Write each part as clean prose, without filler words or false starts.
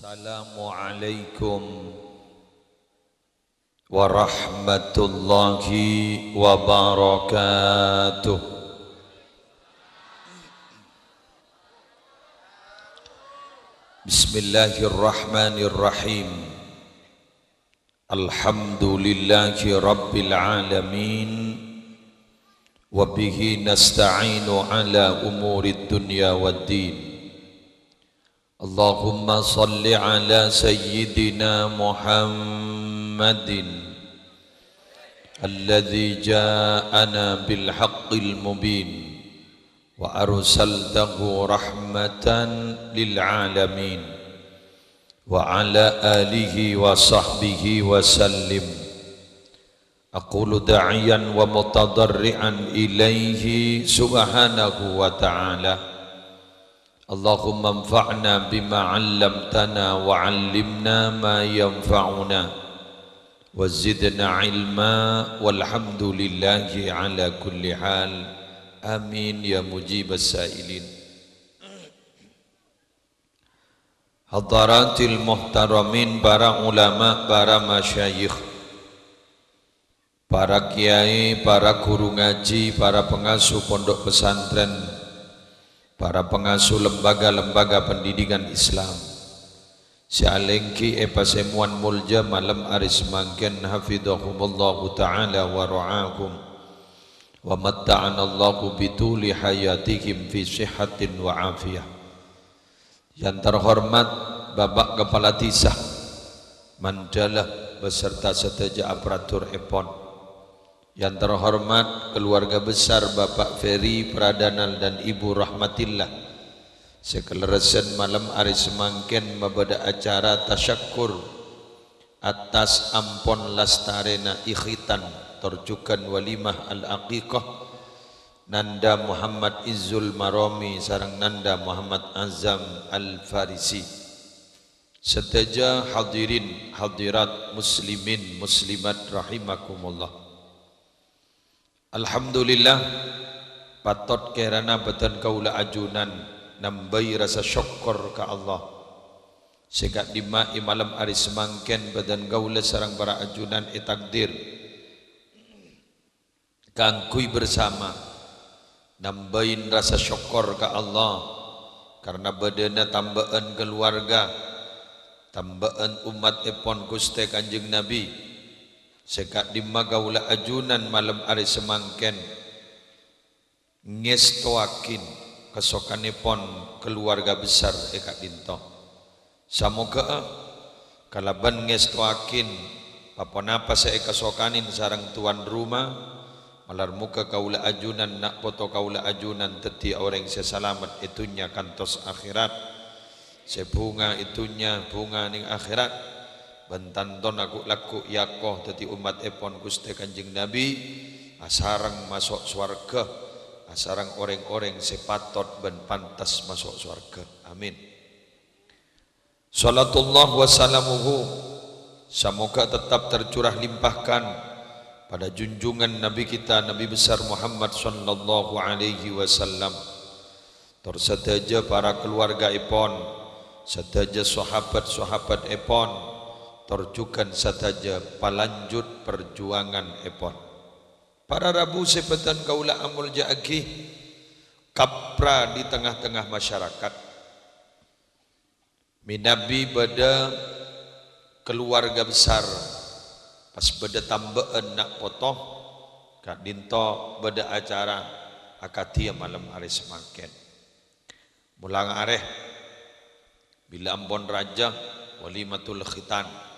Assalamualaikum warahmatullahi wabarakatuh. Bismillahirrahmanirrahim. Alhamdulillahi rabbil alamin. Wabihi nasta'inu ala umurid dunya waddin. Allahumma salli ala sayyidina Muhammadin alladhi ja'ana bil haqqil mubin wa arsaltahu rahmatan lil alamin wa ala alihi wa sahbihi wa sallim. Aqulu da'iyan wa mutadarri'an ilaihi subhanahu wa ta'ala. Allahumma anfa'na bima 'allamtana wa 'allimna ma yanfa'una wa zidna 'ilma walhamdulillahi 'ala kulli hal. Amin ya mujibas sa'ilin. Hadaratil muhtaramin, para ulama, para masyayikh, para kiai, para guru ngaji, para pengasuh pondok pesantren, para pengasuh lembaga-lembaga pendidikan Islam, sialengki epasemuan mulja malam aris mangken hafidhahumullahu ta'ala wa ra'akum wa matta'anallahu bituli hayatihim fi sihatin wa afiyah. Yang terhormat Bapak Kepala Desa Mandalah beserta seteja aparatur EPON. Yang terhormat keluarga besar Bapak Ferry Pradanal dan Ibu Rahmatillah, sekelerasan malam hari semangken mabada acara tasyakur atas ampon lastarena ikhitan terjukan walimah al-aqiqah Nanda Muhammad Izzul Maromi sarang Nanda Muhammad Azam Al-Farisi. Seteja hadirin hadirat muslimin muslimat rahimakumullah. Alhamdulillah, patot kerana beten kaula ajunan nambai rasa syukur ka Allah. Sekat lima malam hari semangken beten kaula sarang para ajunan takdir kangkui bersama nambain rasa syukur ka Allah karena badana tambaan keluarga, tambaan umat epon Gusti Kanjeng Nabi. Sekat lima gaula ajunan malam hari semangken ngestoakin kesokanipun keluarga besar ekat dinto. Samoga kalaban ngestoakin apa-apa saya kesokanin sarang tuan rumah malar muka kaula ajunan nak foto kaula ajunan teti orang sesalamat itunya kantos akhirat sebunga itunya bunga ning akhirat. Bantanton aku laku yakoh teti umat epon Gusti Kanjeng Nabi asarang masuk swarga, asarang orang-orang sepatot ben pantas masuk swarga. Amin. Salatullah wa salamuhu, semoga tetap tercurah limpahkan pada junjungan Nabi kita Nabi besar Muhammad sallallahu alaihi wasallam, tersedaja para keluarga epon, sedaja sahabat-sahabat epon, terjukan sataja palanjut perjuangan epon. Para Rabu sepetan kaula amul jaaki kapra di tengah-tengah masyarakat. Minabi bada keluarga besar pas bada tambaan nak potoh kak dinto bada acara akatia malam hari semangken. Mulang areh bila Ambon Raja walimatul khitan.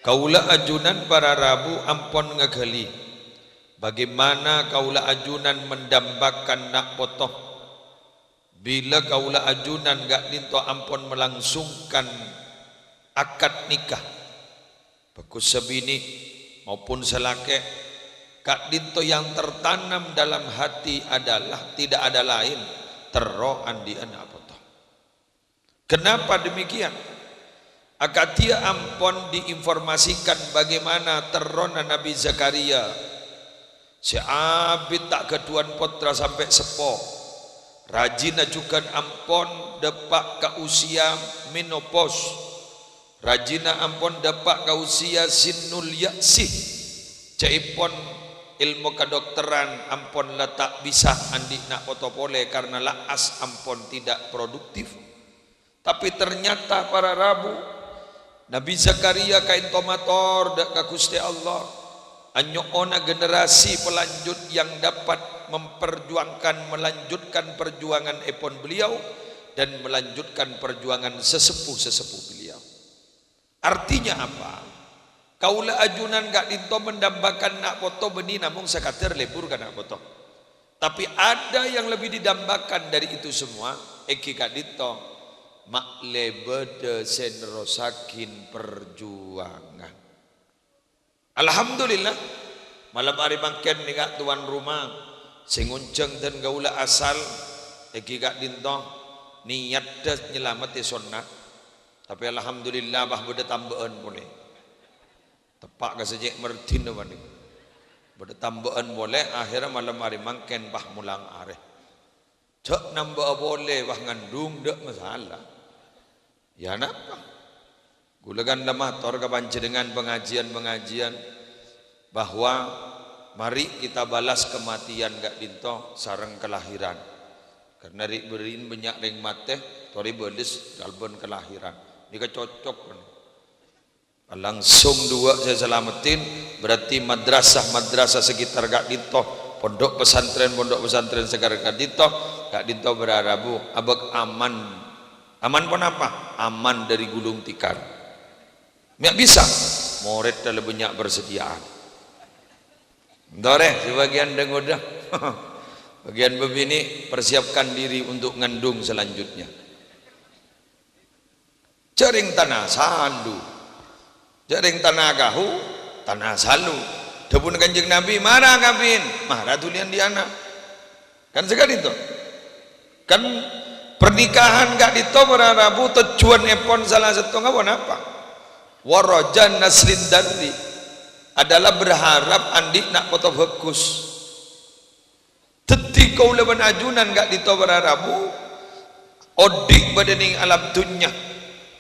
Kaula ajunan para Rabu ampon ngagali bagaimana kaula ajunan mendambakan nak potoh bila kaula ajunan gak dinto ampon melangsungkan akad nikah bagus sebini maupun selake kak dinto yang tertanam dalam hati adalah tidak ada lain terroan di anak potoh. Kenapa demikian? Akatia ampon diinformasikan bagaimana terona Nabi Zakaria si abid tak keduan putra sampai sepo rajin ajukan ampon depak ke usia menopause, rajin ampon depak ke usia sinul yaksih, caipon ilmu kedokteran ampon letak bisa andik nak potopole karena laas ampon tidak produktif. Tapi ternyata para Rabu Nabi Zakaria kain tomator dak ka Gusti Allah anyona generasi pelanjut yang dapat memperjuangkan melanjutkan perjuangan epon beliau dan melanjutkan perjuangan sesepuh-sesepuh beliau. Artinya apa? Kaula ajunan gak dinto mendambakan nak foto beni namung sekater lebur kan nak foto. Tapi ada yang lebih didambakan dari itu semua. Eki gak dinto mak lebede senrosakin perjuangan. Alhamdulillah malam hari bangken ni gak tuan rumah singunceng dan gaula asal eki gak dinto niat dah nyelamati sunnah. Tapi alhamdulillah bah beda tambahan boleh. Tepak ke sejak merdin ni, pada tambahan boleh. Akhirnya malam hari mangken bah mulang areh. Cak nambah boleh bah ngandung dak masalah. Ya napa? Gulagan damator kebanci dengan pengajian bahwa mari kita balas kematian gak dinto sarang kelahiran. Karena berin banyak ring mate, tori belis galbon kelahiran. Ini cocok kan? Langsung dua saya selamatin, berarti madrasah sekitar gak dinto, pondok pesantren sekitar gak dinto berarabu abek aman pun apa? Aman dari gulung tikar. Nggak bisa, moret dalam banyak bersediaan. Dore, sebagian dengodah, bagian begini persiapkan diri untuk ngandung selanjutnya. Jaring tanah sandu. Jaring tanah gahu, tanah salu. Dapun Kanjeng Nabi marah kabin, marah tulian di anak. Kan sekali itu. Kan pernikahan gak dito berarabu tujuan epon salah satu ngapon apa? Warajan naslin dari adalah berharap andik nak foto bagus. Teti kau leban ajunan gak dito berarabu odik badening alam dunya.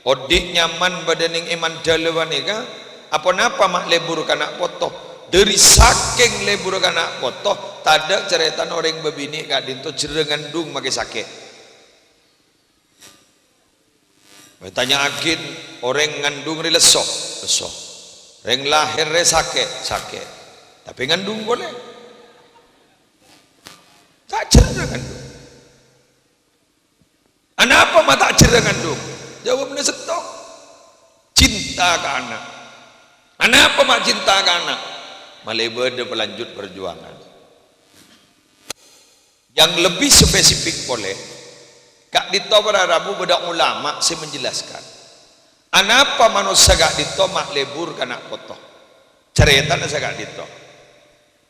Odik nyaman badaning iman dalawan ega apa-apa mak lebur kana foto dari saking lebur kana foto tada ceretan orang bebini gak dinto jerengan dung make sakit. Bertanya akin orang ngandung ri leso orang lahir re sakit tapi ngandung boleh tak jerengan dung. Anapa mak tak jerengan dung? Jawabnya setok cinta ke anak. Kenapa mak cinta ke anak? Malebede pelanjut perjuangan. Yang lebih spesifik boleh kak dito berarabu beda ulama saya menjelaskan. Kenapa manusia gak dito mak lebur kana foto? Ceritanya saya gak dito.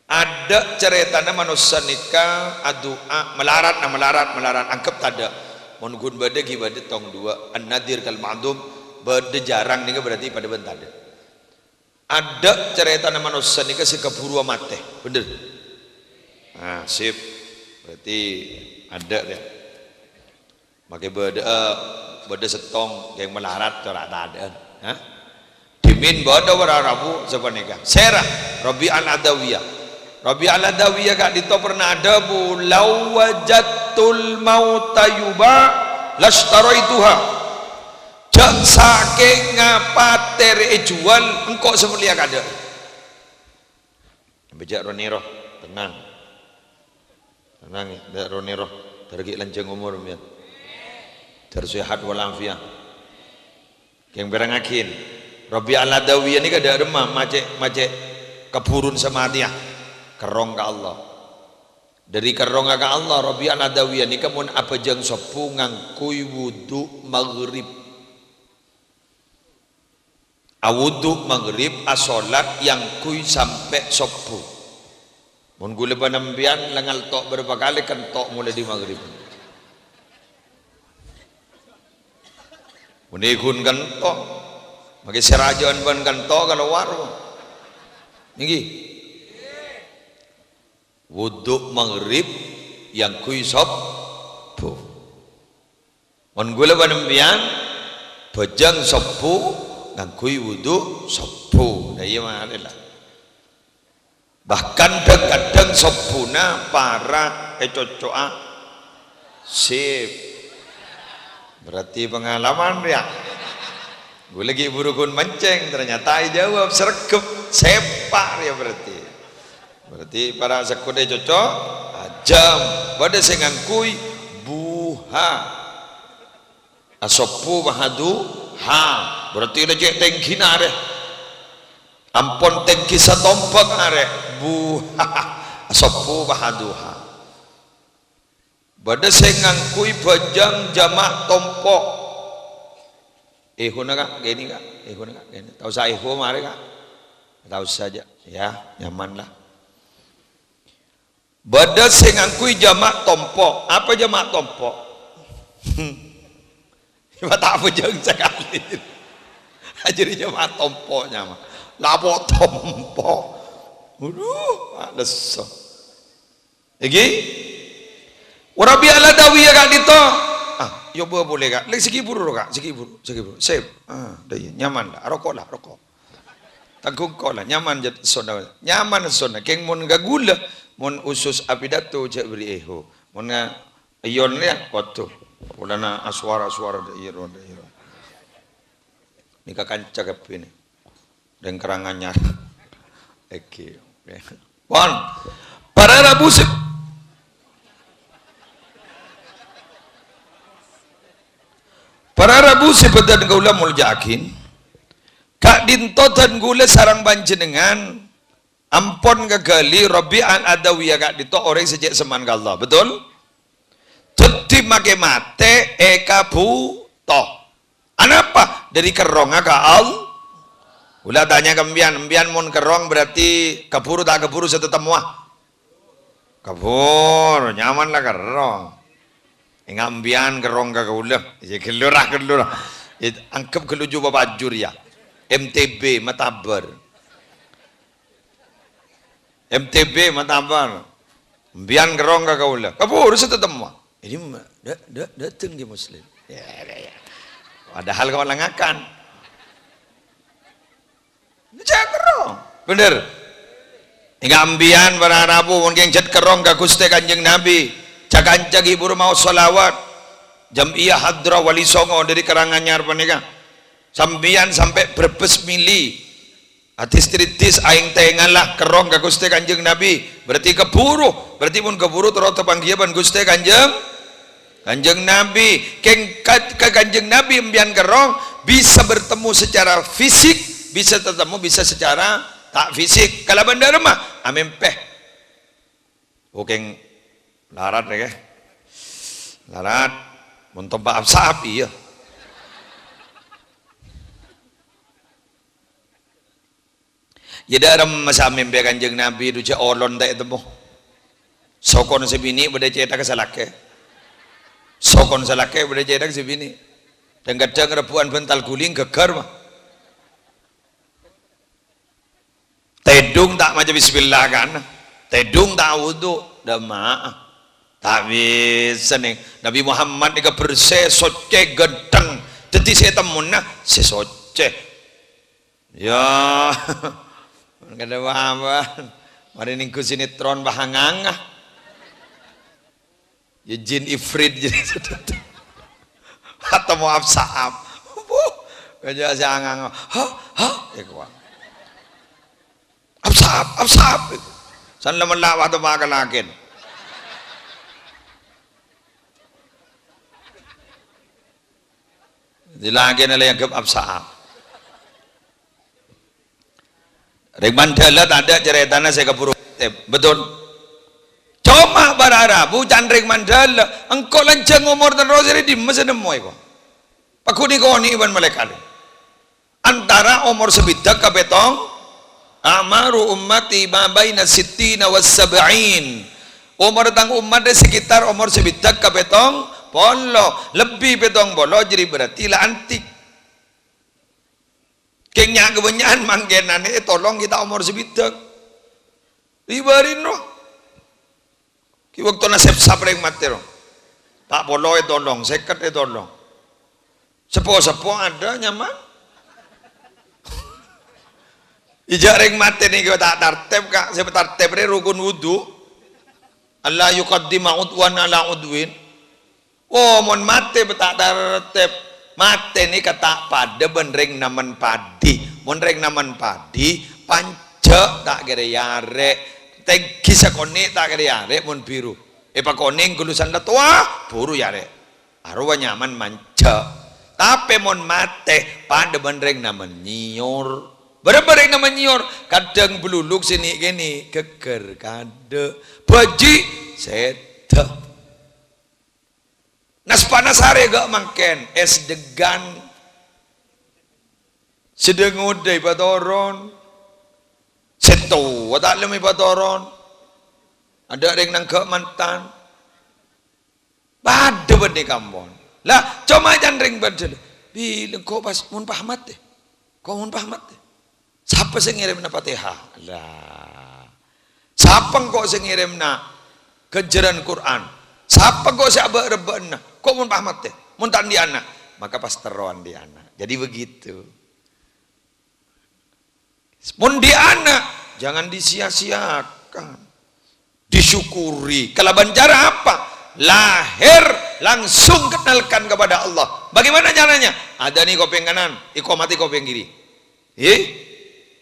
Ada ceritanya manusia nikah adua melarat angkep tada. Mongun bade ki bade tong dua an-nadir kal ma'dum bade jarang nih berarti pada bentada. Ada cerita nama manusia nih si keburu mate bener. Nah sip berarti ada ya. Makai bade setong yang melarat corak ada. Hah? Dimin bade wararabu sepanjang. Serah Rabi'al Adawiyah. Rabi'al Adawiyah kak dito pernah ada bu lau wajatul mauta yuba lashtaroituha jak saking ngapater jual engkau semulia kada bejak roniro tenang ya roniro tergi lanceng umur ya tersehat walafiat yang berangakin Rabi'al Adawiyah ini kada remah macek kepurun sama dia kerong ke Allah dari kerong ke Allah Rabi'al Adawiyah ni kamun apa jang sopu ngangkui wudu maghrib awudu maghrib asolat yang kui sampai sopu mun gula panambian langal tok berapa kali kan tok mulai di maghrib munikun kan tok bagi serajan ban kan tok kalau waru niki wuduk maghrib yang kui on gula banembian bejang sepu ngangkui wudu sepu dah iya mah lah. Bahkan kadang sepuna para cocoa sip berarti pengalaman ya. Gue lagi burukun menceng ternyata jawab sergep sepak ya berarti para sekude cocok jam pada saya ngangkui buha asopu bahadu ha berarti udah cek tengki nare ampun tengki satompak nare buha asopu bahadu ha pada saya ngangkui bajang jamak tompok ehuna kak gini kak ehuna kak gini tahu saya ehu mare kak tahu saja ya nyaman lah. Bada sengangkui jamak tompok. Apa jamak tompok? Tak apa jeng sekali. Jadi jamak tompoknya mah. Lapo tompok. Ada so. Lagi? Warabi ala dawi ya kak dito. Yo boleh kak. Lagi segi buru kak. Segi buru. Sip. Dah nyaman lah. Rokok lah rokok. Tanggung kau lah. Nyaman jadi sona. Nyaman sona. Keng mon gagula. Mon usus apidato cak beri eho mon iyon ya waktu ulana aswara da iro ni kakanca kapini dan kerangannya oke one para rabu sepedan gaula muljakin kak dintotan gula sarang banjenengan ampon gagali Rabi'an Adawi kak dito orang sejak seman Allah betul tuti make mate eka buto anapa dari kerong ka al ulah tanya kembian mon kerong berarti kapuru tak kapuru satu temuah kapur nyaman lah kerong ngambian kerong ka kaulah kelurah angkep keluju babajur ya MTB matabar MTB matabar bian gerong ka kaula kapur sa tatamwa ini datang di muslim ya padahal kau langakan cak gerong bener ngambian para rabu mungkin cat kerong ka Gusti Kanjeng Nabi cakancag ibu mau salawat jam'iyah hadra wali songo dari Karanganyar panika sambian sampai berbes mili atis-tritis aing tengalah kerong ka Gusti Kanjeng Nabi berarti keburu terus tepanggiapan Gusti Kanjeng Nabi keng Kanjeng Nabi embian kerong bisa bertemu secara fisik bisa bisa secara tak fisik kalau bandar mah amin peh keng larat ya larat untuk maaf sapi ya jadi orang masa mimpi Kanjeng Nabi itu cek olon tak itu boh. Sokon sebini beda cetak kesalake. Sokon salake beda cetak sebini. Dan kadang rebuan bental guling gegar mah. Tedung tak macam bismillah kan. Tedung tak wudu dah maaf. Tak bisa nih. Nabi Muhammad ni bersih soce gedeng. Jadi saya temunna sesoce. Ya. Kada apa mari ning ku sinetron bahangangah ya jin ifrit jadi atau maaf saab kaja sangang ya kuat absab san laman lawa to makalakin dilagyan nila yung absab Rek Mandala ada ceritanya saya keburu betul cuma barara bukan Rek Mandala engkau lancang umur dan rosari di masa nemoy ko pakuni ko ni iban malekali antara umur sebidak kabetong amaru ummati ma baina sittina was sab'in umur tang umat sekitar umur sebidak kabetong polo lebih betong bolo jadi berarti lah antik kengnya kebanyakan manggenan tolong kita umur sebidak ribarin roh ki waktu nasib sabreng matero tak polo tolong seket tolong Sepo-sepo ada nyaman. Ijak ring mati nih kita tak tartib kak, saya tartib ini rukun wudu. Allah yuqaddima udwan ala udwin. Oh, mon mati betak tartib. Mati nih kata pada benring naman padi. Mon ring naman padi, panca tak kira yare. Tegi sakoni tak kira yare mon biru. Pak koning gulusan tua buru yare. Arwah nyaman manca. Tapi mon mati pada benring naman nyior. Barang-barang nama nyior, kadang beluluk sini gini, keker kade, baji seta. Nas panas hari gak mangken, es degan, sedang udai patoron, setu, tak lemi patoron, ada yang nang ke mantan, pada benda kampon, lah cuma jangan ring badal, bilang kau pas mun pahmat deh, kau mun pahmat deh. Siapa yang ngirim na Fatihah? Lah. Siapa kok yang ngirim na kejaran Quran? Siapa kok yang rebaan na? Kok mun pahmat teh? Mun tak di anak, maka pas teruan di anak. Jadi begitu. Mun di anak, jangan disia-siakan. Disyukuri. Kalaban cara apa? Lahir langsung kenalkan kepada Allah. Bagaimana caranya? Ada nih kopeng kanan, mati kopeng kiri.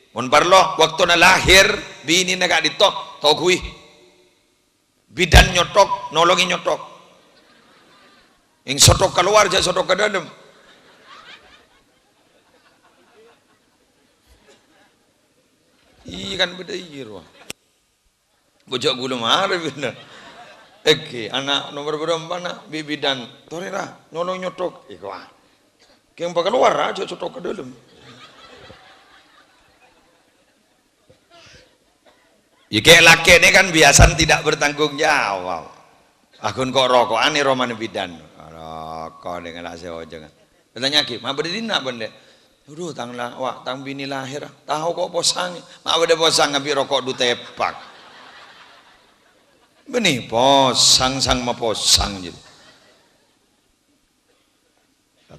Mun parlo waktu na lahir bini na gak dito togui bidan nyotok nolongi nyotok ing sotok keluar aja sotok ke dalam kan beda wah bojok gulu mare bener anak nomor berapa nak bidan torera nolong nyotok wah keng keluar aja sotok ke dalam. Ya kayak laki ini kan biasa tidak bertanggung jawab. Akun kok rokok aneh roman bidan. Rokok dengan lak sewa jangan. Bertanya ki, ma berdina bende. Aduh tang lah, wah tang bini lahir. Tahu kok posang. Ma berde posang ngabi rokok du tepak. Benih posang sang ma posang jadi.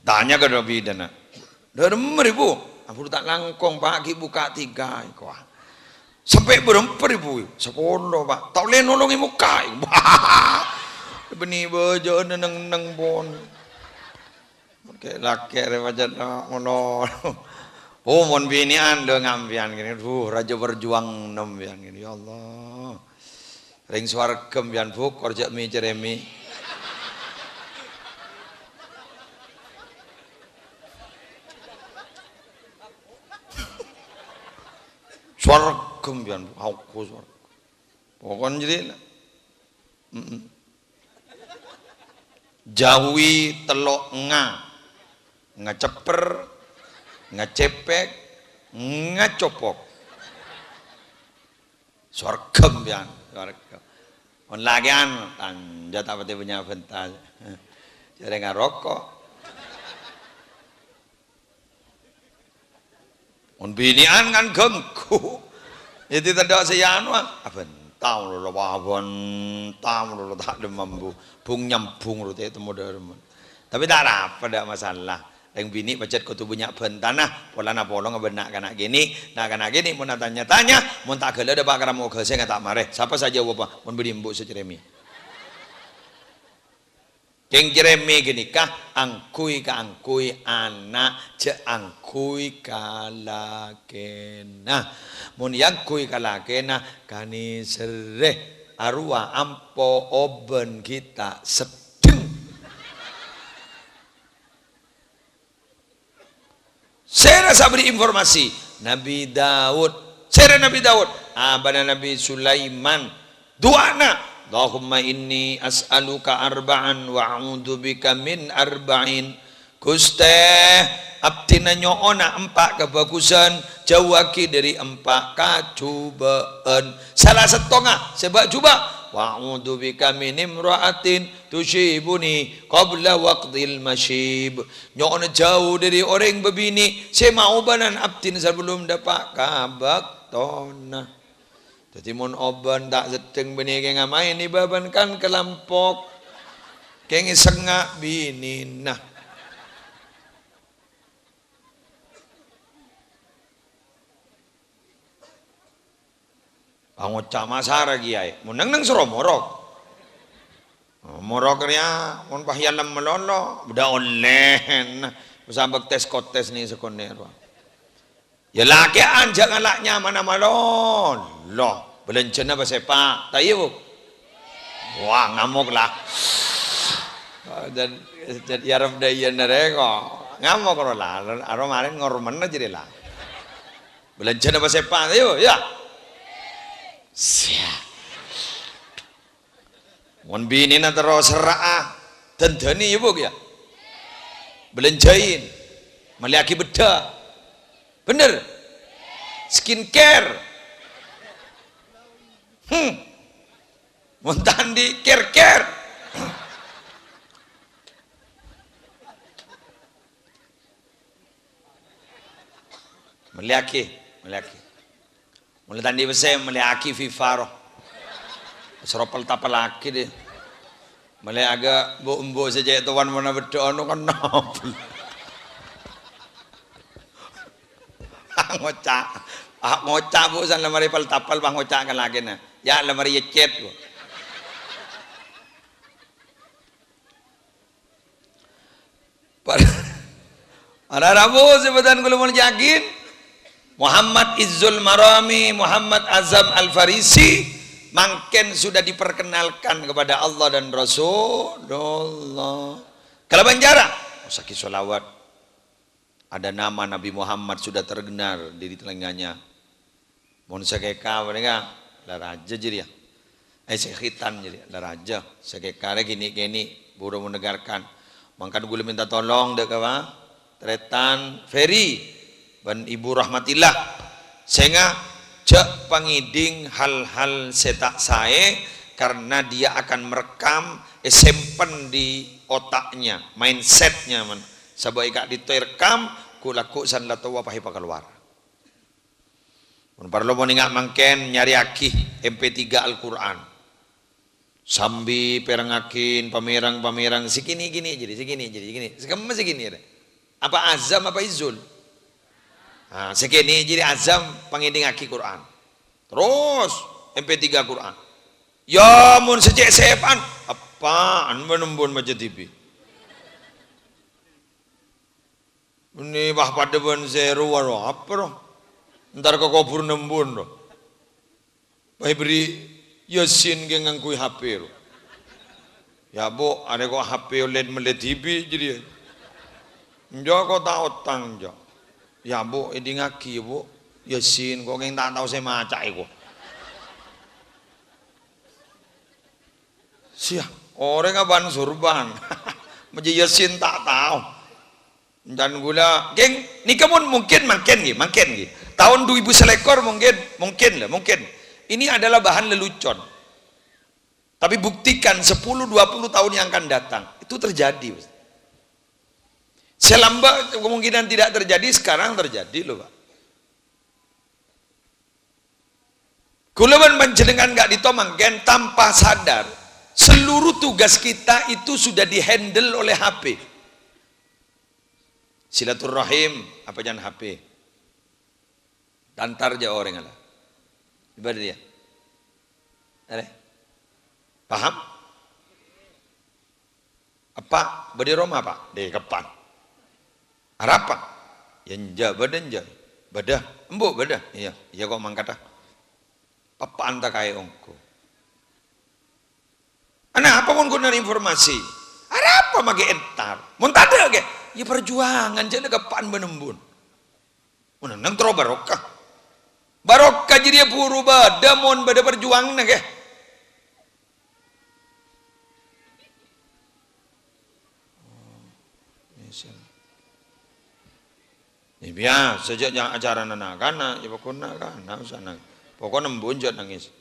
Tanya ke bidan. Dah ribu. Aku tak langkong pagi buka 3 kok. Sampai berempat ribu, 10 pak. Tak boleh nolongi muka. Benih bejo neng bon. Oke laki remaja mono. Oh mon binian do ngambian gini. Raja berjuang nembian gini. Ya Allah. Ring swargem bian buk korja mi jeremi. Swargem bian aku swargem. Pokoknya jadi jauhi telok ngaceper, ngacepek, ngacopok. Swargem bian, swargem. On lagian tanja tak pati punya bentar. Jadi ngarokok. On binian kan gengku. Itu tidak sayanu abentang lho abentang lho tak demambu. Bung nyambung lho itu modern. Tapi tak apa dak masalah. Yang bini macet kau tu banyak bentanah, pola na polong benak kanak gini, nak kanak gini, mau tanya, mau tak gila ada bakar mau ke saya tak marah. Siapa saja apa, mau beri mbuk seceremi. Keng jeremi gini kah angkui ka angkui anak je angkui kalakena mun yangkui kalakena kani sereh arwah ampo oben kita sedeng saya rasa beri informasi Nabi Daud saya Nabi Daud abana Nabi Sulaiman duana Allahumma inni as'aluka arba'an wa a'udzu bika min arba'in. Gusti abdina nyoona empat kebagusan jauhaki dari empat kacubaan. Salah setengah sebab cuba wa a'udzu bika min imra'atin tushibuni qabla waqtil masyib. Nyoona jauh dari orang berbini saya mau banan abdin sebelum dapat kabaktona. Jadi mon oban tak sedeng bini keng amain ibaban kan kelampok keng sengak bini nah Ngocak masara giai. Munang nang sero morok. Morok ria mun pahyalam melolo, udah online. Usambek tes kotes nih sekonero. Ya laki anja ngalaknya mana malon. Loh, belencana apa sepa? Tayu. Wah, ngamuk lah. Dan yarab daya nereko. Ngamuk lah. Aromarin ngormen aja deh lah. Belencana apa sepa? Tayu, ya. Siap. Mon bini na terus seraa tendani ibu ya. Belenjain. Meliaki beda. Bener. Skincare. Mon tandi care. Meliaki. Mulai tadi besar meliaki fifaro. Seropal tapal laki deh. Mulai agak bu saja tuan mana berdoa nu kan nopel. Ngocak bu san lemari pal tapal bang ngocak kan lagi na. Ya lemari yecet bu. Ada rabu sebutan kalau mau yakin. Muhammad Izzul Marami, Muhammad Azam Al-Farisi mungkin sudah diperkenalkan kepada Allah dan Rasulullah. Kalau Banjara, Musaki Solawat, ada nama Nabi Muhammad sudah terdengar di telinganya. Mohon sekeka mereka, lah raja jadi ya. Sekhitan jadi, lah raja. Sekeka gini buru menegarkan. Mangkat gue minta tolong dek apa? Tretan Ferry dan Ibu Rahmatillah sehingga cek pangiding hal-hal setak saya karena dia akan merekam simpen di otaknya mindsetnya man sabab ikak diterekam kulaku san latawa pahi keluar mun parlo moninga mangken nyari akih MP3 Al-Qur'an sambi perangakin pamerang segini jadi sekemas segini ada apa azam apa izul. Nah, segini jadi azam pangiding aki Quran. Terus MP3 Quran. Ya mun sejak sepan apaan menembun macam TV. Ini bah pada ben zero waro apa roh. Ntar kau kubur nembun roh. Bah beri Yasin ke ngangkui HP roh. Ya bu ada kau HP OLED melihat TV jadi. Njok kau tahu tang njok. Ya bu, ini ngaki ya bu. Yasin, kok yang tak tahu saya macak itu. Siap, orang aban surban. Menjadi Yasin tak tahu. Dan gula, geng, ni kamu mungkin makin. Tahun 2000 selekor mungkin. Ini adalah bahan lelucon. Tapi buktikan 10-20 tahun yang akan datang itu terjadi. Selambat kemungkinan tidak terjadi, sekarang terjadi loh Pak. Kulawan panjenengan gak ditomangkan tanpa sadar, seluruh tugas kita itu sudah dihandle oleh HP. Silaturahim, apa jangan HP? Tantar aja orang lah. Ibadah dia. Paham? Apa? Badi Roma Pak? Di kapan? Harapan yanja badan badah embo badah iya kok mangkata apa anta kaya ongko anak apa pun guna informasi apa mage entar mun tada ge ya perjuangan jadi kapan menembun nang tro barokah jadi puru bada mon bada perjuangan ge ini biasa sejak acara anak-anak ya pokoknya anak sana pokoknya membunjat nangis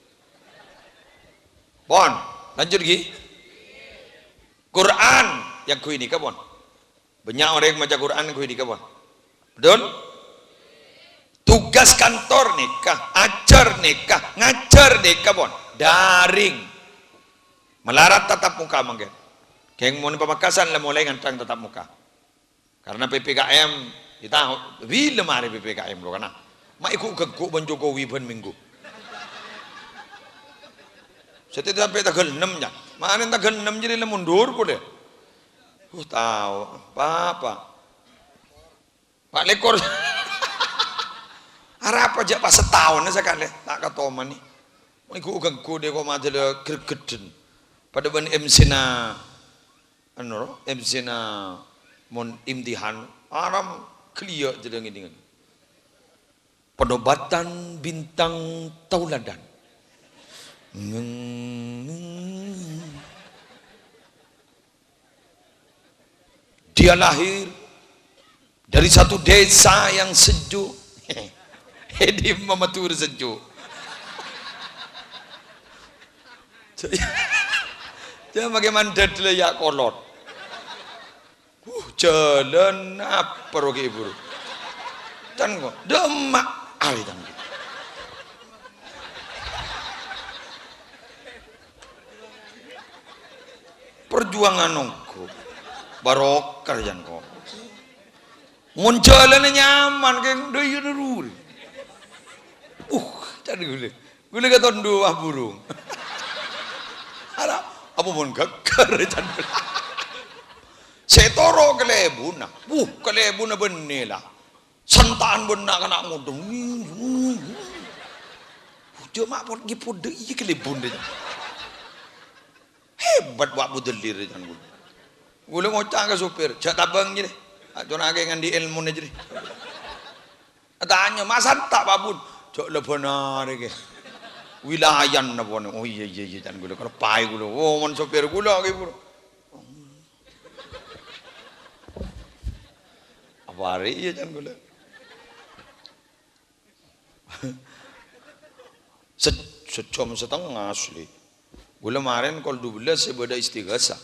pon lanjut lagi Quran yang kui nikah pon banyak orang yang baca Quran yang kui nikah pon betul tugas kantor nikah ngajar nikah pon daring melarat tatap muka mungkin kayak mau pemakasan lah mulai ngantang tatap muka karena PPKM kita bila mari PPKM lo kana mak ikut geguk ban Jokowi ban minggu Jadi sampai tanggal 6 ya. Mana tanggal 6 jadi mundur ku deh. Tahu apa? Pak Lekor. Harap aja pas setahun sekali tak katoman nih. Iku ganggu deh kok mati le gergeden. Pada ban MC na MC na mon imtihan aram clear jadi ngidingan. Penobatan bintang tauladan. Dia lahir dari satu desa yang sejuk. Di mematur sejuk. Jangan bagaimana dulu ya kolot. Jalan apa rogi ibu? Dan kok demak ali tang. Perjuangan nongko barokah jangan kok. Muncalan nyaman kayak doyu dulu. Cari gule kata dua burung. Ada apa pun geger cari. Setoro kelebuna, kelebuna benela. Santaan benak kena ngudung. Cuma pun gipode iya kelebun deh. Hebat buat budelir jangan gule. Gule ngocak ke supir, cak tabang jadi. Jangan agak ngandi ilmu nih jadi. Tanya masa tak babun. Cok le benar ke. Wilayah na pon. Oh iya jangan gula kalau pai gula. Oh man sopir gula ke bro. Apa hari iya jangan gula. Sejam setengah asli. Gula kemarin kalau 12 saya beda istighasa.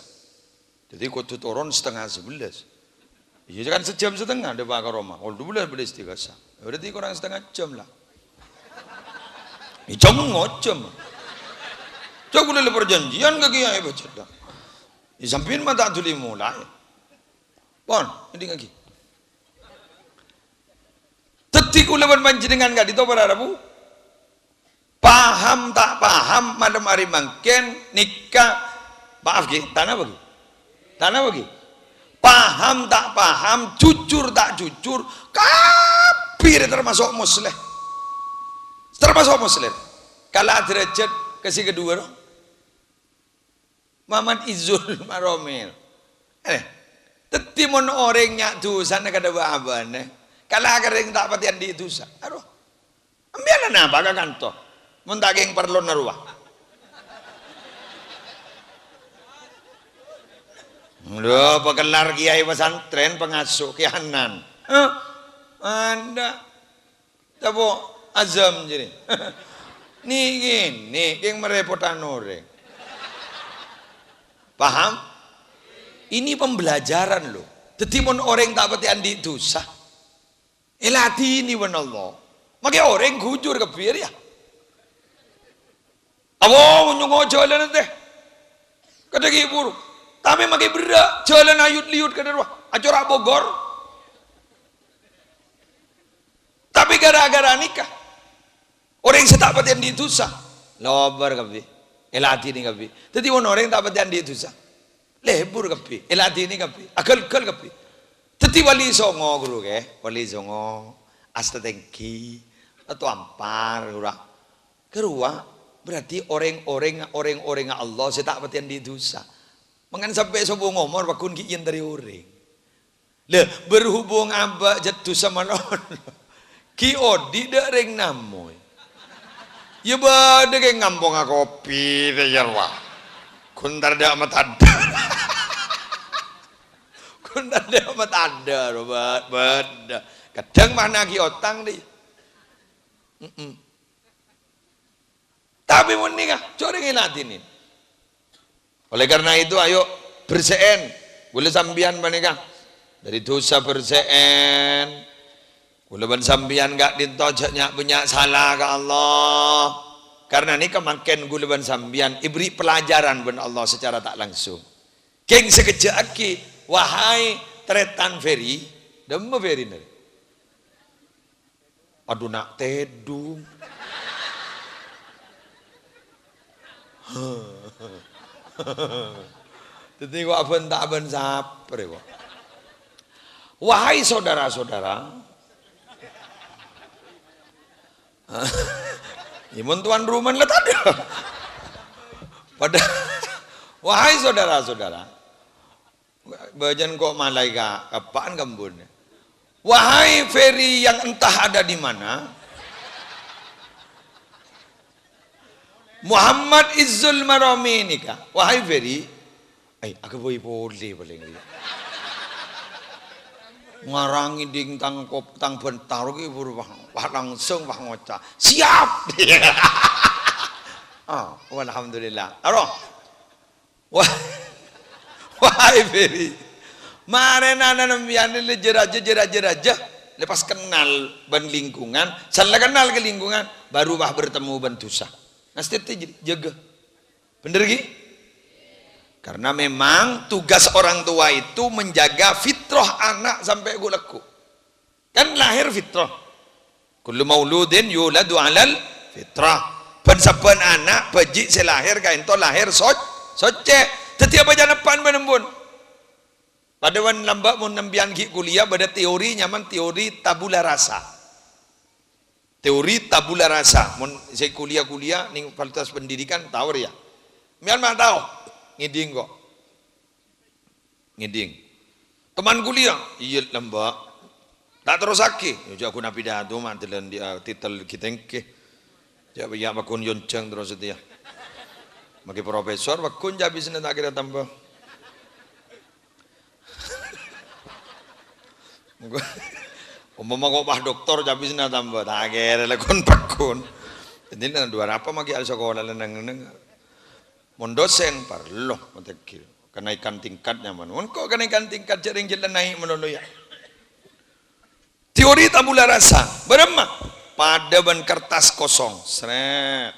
Jadi kau turun setengah 11. Iya kan sejam setengah ada Pak Roma. Kalau 12 beda istighasa. Berarti kurang setengah jam lah. Jam ngocem. Coba boleh perjanjian ke kiai baca dah. Di samping mata tuli mulai. Pon, ini lagi. Tetik uleban panjenengan enggak dito Rabu. Paham tak paham malam hari mangken nikah. Maaf ki, tanah bagi. Tanah bagi. Paham tak paham, jujur tak jujur, kafir termasuk muslim. Termasuk muslim. Kalau derajat kasih kedua dong. Maman Izul Maromil. Tetimon orangnya dosa nak ada abane. Kalau agar yang tak patian di dosa. Aduh. Ambilan apa kanto? Muntaging perlu naruah. Loh, pegelar kiai pesantren pengasuh kianan. Anda tabo azam jadi. Nih gini, yang merepotan orang. Paham? Ini pembelajaran loh. Tetimun orang tak pati andi dosa. Elati ini benar Allah. Maka orang gujur ke biar ya. Awo nyungo jalan teh. Kata ibu. Tapi makai berak jalan ayut liut ke daerah acara Bogor. Tapi gara-gara nikah orang yang tak patian di dosa lobar kapi elati ni kapi. Jadi orang yang tak patian di dosa lebur kapi elati ni kapi akal kapi. Jadi wali songo guru ke wali songo asta tengki atau ampar gurah kerua berarti orang-orang Allah saya tak patian di dosa. Mangan sampai sobo ngomor bakun kian dari orang. Le berhubung aba jatuh sama non. Ki odi dereng namoy. Ya bade ke ngampong kopi teh jarwa. Kuntar dak matanda. Kuntar dak matanda robat bada. Kadang mana ki otang deh. Tapi mun nikah coreng ilatin ini. Oleh karena itu ayo berse'en. Boleh sambian menikah dari dosa berse'en. Boleh ban sambian gak ditojak banyak salah ke Allah. Karena ini kemakin gule ban sambian ibri pelajaran ben Allah secara tak langsung. Keng sekejap aki wahai tretan Ferry, demo Ferry nari. Aduh nak tedung. Jadi kok bentak-ben sapre kok. Wahai saudara-saudara, imun tuan rumah lah tadi. Pada wahai saudara-saudara, bajan kok malaika apaan kembun? Wahai Ferry yang entah ada di mana, Muhammad Izzul Marami ini kah? Wahai Ferry, aku boleh paling dia. Ngarangi ding tang bentar ki wah langsung wah ngocah. Siap. Oh, alhamdulillah. Aro. Wahai Ferry. Maren ana nembian le jeraja lepas kenal ban lingkungan, salah kenal ke lingkungan, baru bah bertemu ban tusah. Nasti jaga. Bener ki? Karena memang tugas orang tua itu menjaga fitrah anak sampai guleku. Kan lahir fitrah. Kullu mauludin yuladu alal fitrah. Pensapan anak pejik selahir kain to lahir soce. Setiap aja depan menembun. Pada wan lambak mun nembian ki kuliah pada teori nyaman teori tabula rasa. Teori tabula rasa. Mun saya kuliah ning Fakultas Pendidikan tahu ya. Mian mah tahu. Ngiding kok. Ngiding. Teman kuliah, iya lembak. Tak terus aki. Ya aku nabi datu mantilan dia titel kitengke. Ya ya makun yonceng terus dia. Maki profesor makun jabi sene tak kira tambah. Umpama kok bah doktor jabi sene tambah. Tak kira lekon pakun. Jadi nang dua apa maki al sekolah lenang. Mon dosen parloh mentekil kenaikan tingkatnya man. Kok kenaikan tingkat jaring jalan naik menolo ya. Teori tabula rasa berema pada ban kertas kosong. Seret.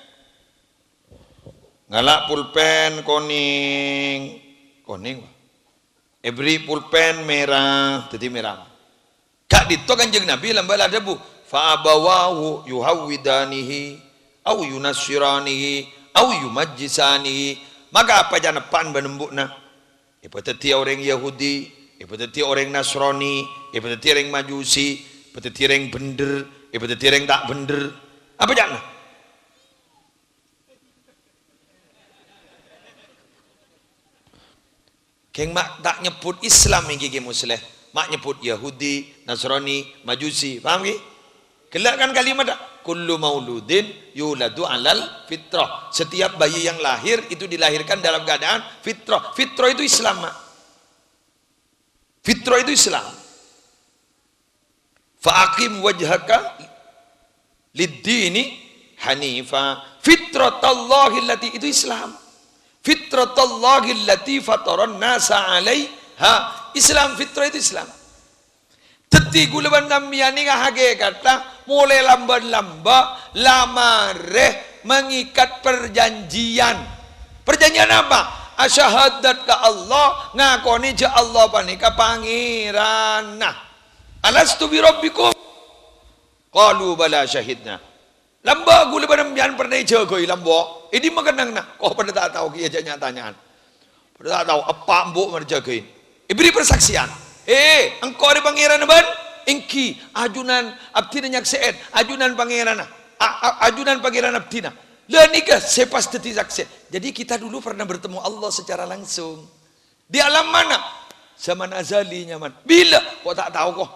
Ngalak pulpen koning. Every pulpen merah, jadi merah. Kak dito kanjeng Nabi lambal ada bu. Fa abawahu yuhawidanihi au yunasiranihi au yumajjisani, maka apa janapan benembukna ipateti orang Yahudi, ipateti orang Nasrani, ipateti orang Majusi, ipateti orang bener, ipateti orang tak bener, apa jana? Keng mak tak nyebut Islam yang gigi musleh, mak nyebut Yahudi, Nasrani, Majusi, paham ki? Kelak kan kalimat tak? Kullu mauludin yuladu alal fitrah. Setiap bayi yang lahir itu dilahirkan dalam keadaan fitrah. Fitrah itu Islam. Fitrah itu Islam. Fa'aqim wajhaka lid-dini hanifa. Fitratallahi allati itu Islam. Fitratallahi allati fataran nasa 'alaiha. Islam fitrah itu Islam. Teti gulaban nambiani ngahage kata mulai lambat-lambat lamare mengikat perjanjian. Perjanjian apa? Asyahadat ka Allah ngakoni ja Allah panika pangeran. Nah, alastu bi rabbikum? Qalu bala syahidna. Lamba gulaban nambian pernah jagoi lambo. Ini makanang nak. Kau pada tak tahu ki aja nyatanyaan. Pada tak tahu apa mbok merjagain. Ibri persaksian. Engkau ada pangeran ban? Engki ajunan abtina nyakseen, ajunan pangeran abtina. Lah nikah sepas teti saksi. Jadi kita dulu pernah bertemu Allah secara langsung. Di alam mana? Zaman azali nyaman. Bila? Kok tak tahu kok.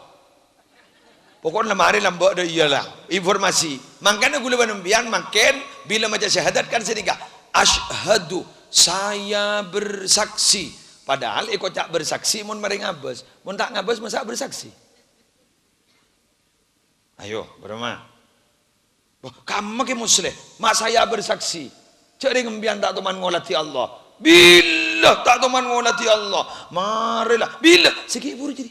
Pokoknya lemari lambak dah iyalah informasi. Makanya gula banembian makin bila macam syahadat kan sedikit. Asyhadu saya bersaksi. Padahal ikut tak bersaksi mun mari ngabes. Mun tak ngabes masa bersaksi. Ayo, berema. Kamu ke muslim, mak saya bersaksi. Cari ngembian tak teman ngolati Allah. Bila tak teman ngolati Allah, marilah. Bila sekibur jadi.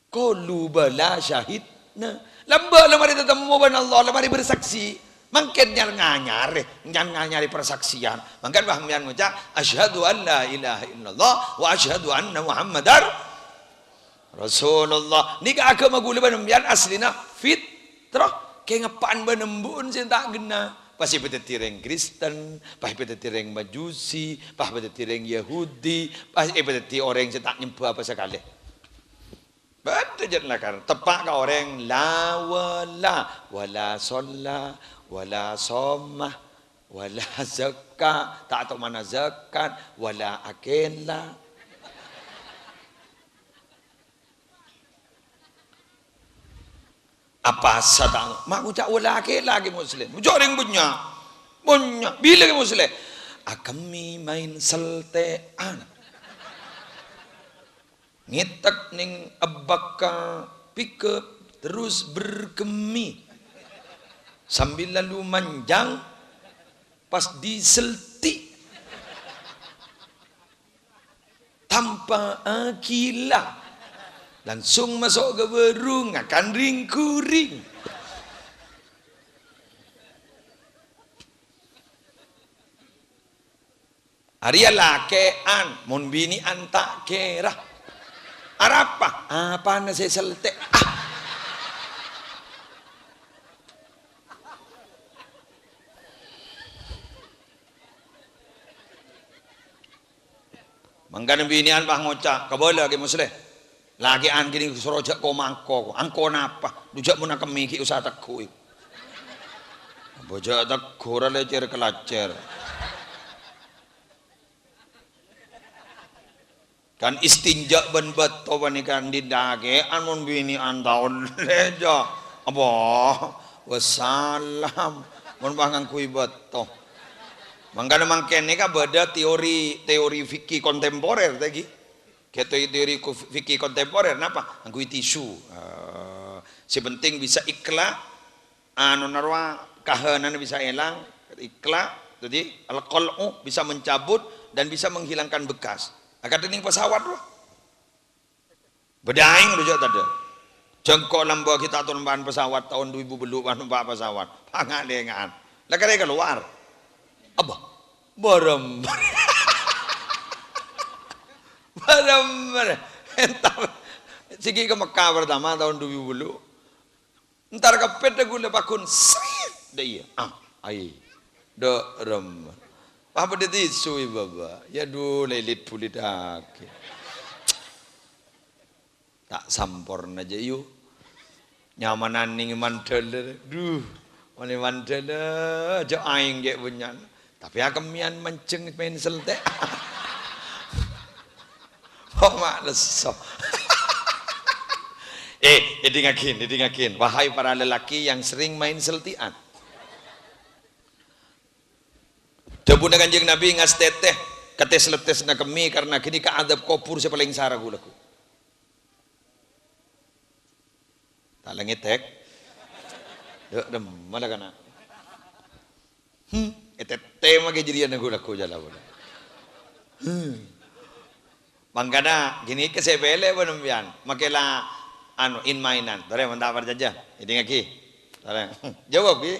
Qalu bala syahid. Nah, lamba lemari tetemu ban Allah, lemari bersaksi. Mungkin jangan nganyari persaksian. Mungkin bahmian ngucap asyhadu an la ilaha illallah wa asyhadu anna muhammadar rasulullah. Nika agama gula banembian aslina fitrah. Kayak ngepaan benembun sih tak gena. pasti beda tireng Kristen, pasti beda tireng Majusi, pasti beda tireng Yahudi, pasti beda ti orang yang tak nyembah apa sekali. Betul janganlah kan. Tepak ke orang la wala sholla wala somah wala zakah, tak tahu mana zakat, wala akela. Apa sadang mak ucap wala akela lagi muslim. Ucap orang punya bila ke muslim. Kami main seltean. Ngitak ning abaka pickup terus berkemi sambil lalu manjang pas diselti tanpa akila langsung masuk ke berung akan ring-kuring. Arya lakean mun bini antak kerah apa na saya selte manggan binian pah ngocak kabala lagi muslim lagi an gini sorojak ko mangko angko napa dujak muna kemiki usaha takku bojak takku ora lecer kelacer kan istinja ben beto panikan di dage amun bini antaun leja apa wassalam mun bangang kui beto mangkana mangkene ka beda teori fikih kontemporer tadi kayak teori fikih kontemporer napa angkui tisu si penting bisa ikhlas anu narwa kahanan bisa elang ikhlas jadi al-qal'u bisa mencabut dan bisa menghilangkan bekas. Akan tening pesawat loh. Bedaing rujak tadi. Jengkok lamba kita tumpaan pesawat tahun 2000 belum numpak pesawat. Pangalengan. Lah kare keluar. Apa? Barem. Entar sigi ke Mekah pertama tahun 2000 belum. Entar kepet gula pakun srit. Da iya. Ai. Do rem. Apa dia tisu baba? Ya do lelit pulit aki. Tak sampurna aja yuk. Nyamanan ning mandel. Duh, mane mandel aja aing ge bunyan. Tapi akemian menceng pensel teh. Oh mak leso. Edingakin. Wahai para lelaki yang sering main seltian. Debuna kanjeng Nabi ngas teteh kates letes na kami karena kini ka adab kopur sa paling sara gulaku. Talangitek. Dem malah kana. Etete mage jirian gulaku jala bola. Mangkana gini ke sebele bonumbian makela anu in mainan. Tare mantapar jaja. Ini ngaki. Tare. Jawab ki.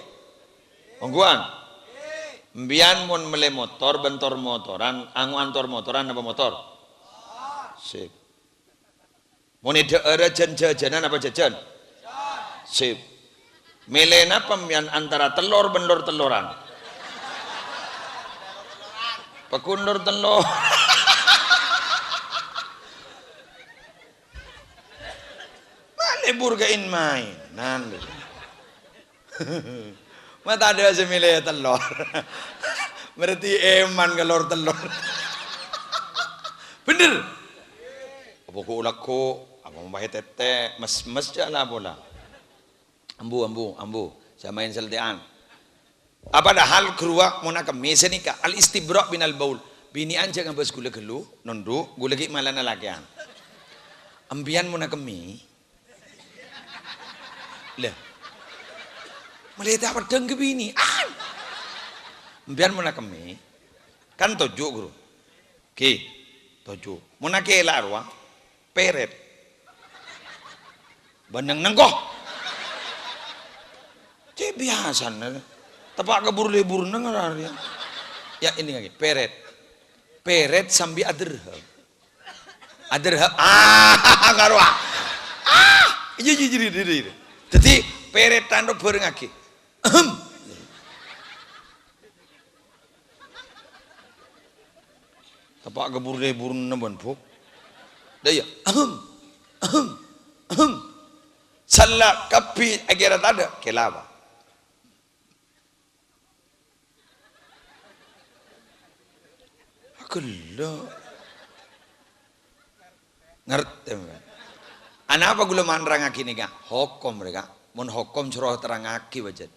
Ongguan. Mbian mun mele motor bentor motoran angu antor motoran apa motor sip mun daerah jajanan apa jajan sip melena pembian antara telur benlor teloran pekundor telur malebur gain mainan mata ada semile telur berarti eman galor telur bener apa ku ulakku apa membahe tete mes jala bola ambu saya main seltean apa dah hal keruak muna kami senika al istibra' binal baul bini anja ngabas gula gelu nundu gula gi malana lakian ambian muna kami lah melihat apa deng ke bini biar mana kami kan tojo guru ki tojo mana ke larwa peret bandeng nengkoh cek biasa tepak keburu libur nengar ya ini lagi peret sambil aderhab ngarwa jadi peret tanduk bareng lagi tapak gebur deh burun naban puk daya ahem salah kapi agerat ada kelaba akello ngerti anak apa gula manrangaki nih kak hukum mereka mun hukum suruh terangaki wajan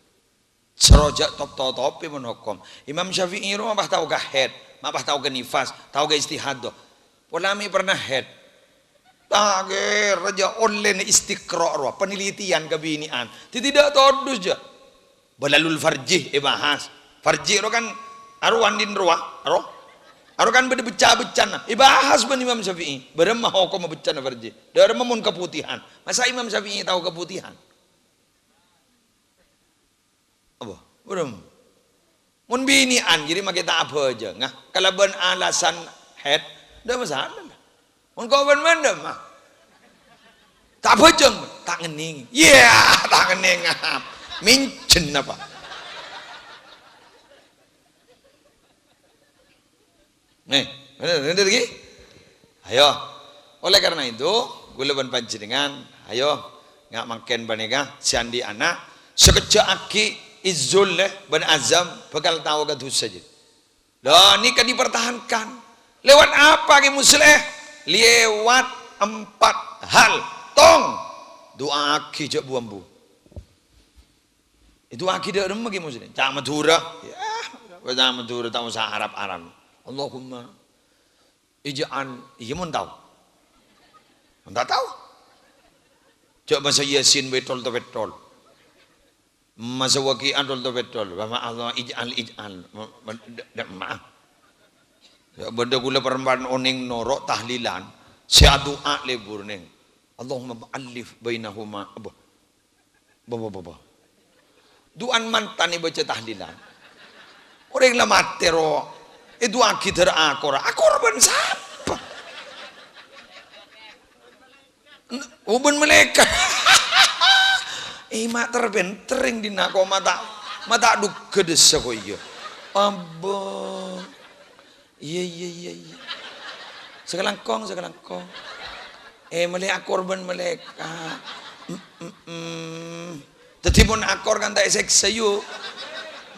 serojak top-topi mun hukum Imam Syafi'i rumah bah tahu gak head mah tahu gak nifas tahu gak istihad ulami pernah head tager raja online istiqra penelitian kebinian tidak todus aja balalul farjih bahas farjih kan aruan din ruah aru kan beda becah-becah bahas ban Imam Syafi'i beremah hukum becah farjih dari mun keputihan masa Imam Syafi'i tahu keputihan apa berem mun binian jadi mah kita apa aja ngah kalaban alasan head dah masalah mun kau ben-ben mah tak bejeng tak ngening tak ngening mincen apa nih bener lagi ayo oleh karena itu gulaban panjenengan ayo ngak makin banega siandi anak sekejap aki izul ban azam bakal tahu ke dosa saja dah ini kan dipertahankan lewat apa ke musleh lewat 4 hal tong doa aki jak buambu itu aki dak remeh ke musleh cak madura ya cak madura tak usah Arab Allahumma ij'al iya mun tahu tak tahu cak masa yasin betul masa waqi'an betul bahwa Allah ij'al maaf ya benda gula perempuan oning norok tahlilan sia doa lebur neng Allahumma ba'alif bainahuma apa duan mantan baca tahlilan orang lah matero itu akidar akor ban siapa uben malaikat mak terbentering di nako mata duk kedes ko iya abah iya sekelangkong malaikat korban malaikat tetipun akor kan tak esek sayu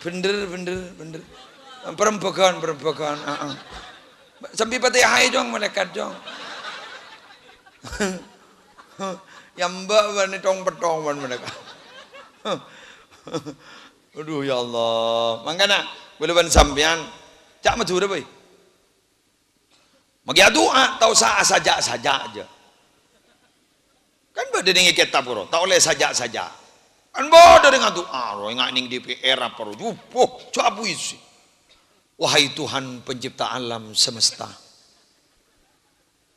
bener perempuan sampai pati hai jong malaikat jong yang mbak bani tong petong ban mereka aduh ya Allah makanya boleh ban sampean cak madura boy magi doa tahu saja aja kan bade dengan kitab bro tak oleh saja kan bade dengan doa ro ngak ning DPR apa ro jupuh coba isi wahai Tuhan pencipta alam semesta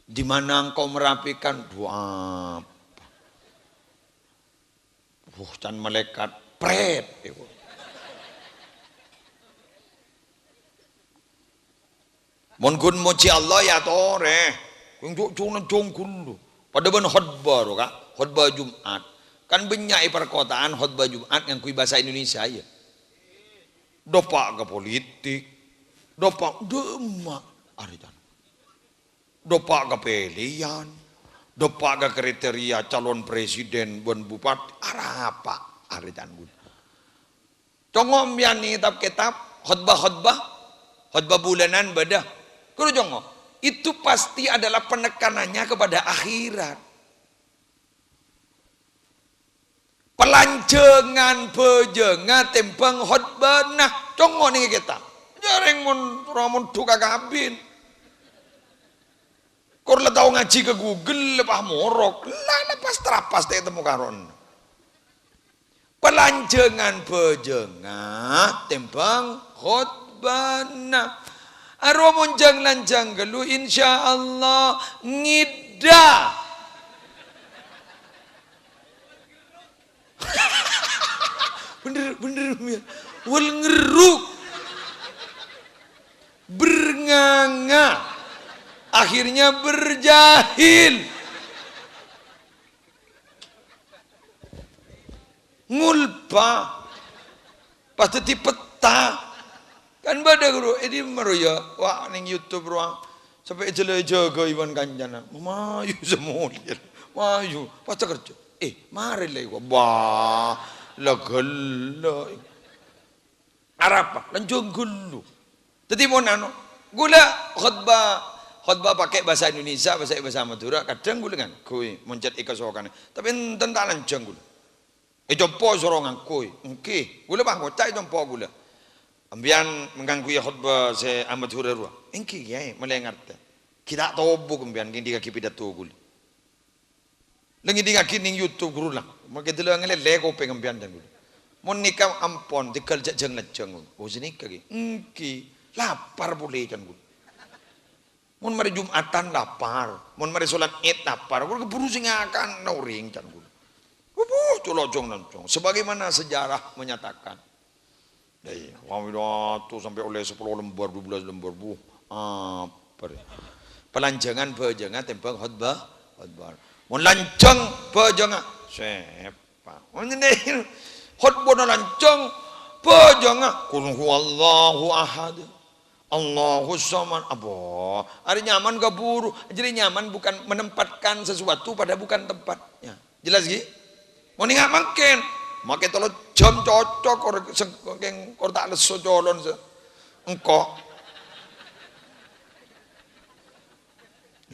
di mana engkau merapikan doa dan malaikat pret mon gun moci Allah ya tore jong kullu pada ban khutbah kak khutbah Jumat kan benyai perkotaan khutbah Jumat yang kui bahasa Indonesia ya dopak ke politik dopak demak arijan dopak ke pilihan dopak ke kriteria calon presiden dan bupati arah apa arijan gun congom yang nih kitab khutbah bulanan badah kudu jongo itu pasti adalah penekanannya kepada akhirat pelancengan bejengan tempeng khutbah nah jongo nih kita jarang mun duka kabin kor lah tahu ngaji ke Google lepah morok lah lepas terapas teh temu karon pelancengan bejengan tempeng khutbah nah arwah munjang lanjang gelu insyaallah ngida bener wal ngeruk bernganga akhirnya berjahil ngulpa pasti peta kan bada guru ini meruya wah ning YouTube ruang Sampai jaga Iwan Kanjana. Mayu semua dia. Mayu. Pas kerja. Mari lah gua. Bah. Lagala. Arapa. Lanjung gulu. Jadi mau nano. Gula khutbah pakai bahasa Indonesia, bahasa Madura. Kadang gula kan. Kui. Mencet ikasokan. Tapi tentang lanjung gula. Jompo sorongan kui. Oke. Gula bang. Kocai jompo gula. Ambian mengganggu ya khutbah se Ahmad Hurairah. Engki ya melengar te. Kita tahu bukan ambian kini kaki pidato gul. Lengi dinga kini YouTube guru lah. Maka dulu ngale lego pengambian dan gul. Mon nikah ampon dikal jeng lejeng. Oh sini kaki. Engki lapar boleh kan gul. Mon mari Jumatan lapar. Mon mari solat Id lapar. Gul keburu singakan nauring kan gul. Colojong nancong. Sebagaimana sejarah menyatakan. Dari wawidatu sampai oleh 10 lembar 12 lembar pelanjangan bejangan tembang khutbah mun lancang bejangan sepa mun ini khutbah lancang bejangan qul huwallahu ahad Allahu samad abo hari nyaman gaburu jadi nyaman bukan menempatkan sesuatu pada bukan tempatnya jelas gitu mau nggak makin makai tolo jam cocok orang tak leso colon se engkau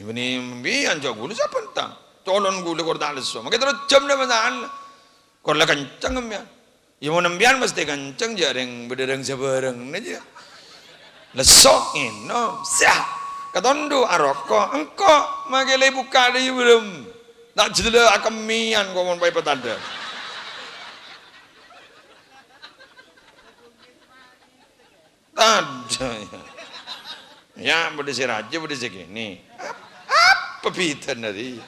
ini bian jauh gula siapa entang colon gula orang tak leso makai tolo jam dah masalah orang lah kencang ambian ya mau nembian mesti kencang jarang berderang sebarang aja leso ino siap katondu aroko engkau makai lagi buka dia belum tak jelas akamian kau mau bayar petanda. Ya boleh si raja boleh segini apa pitan dari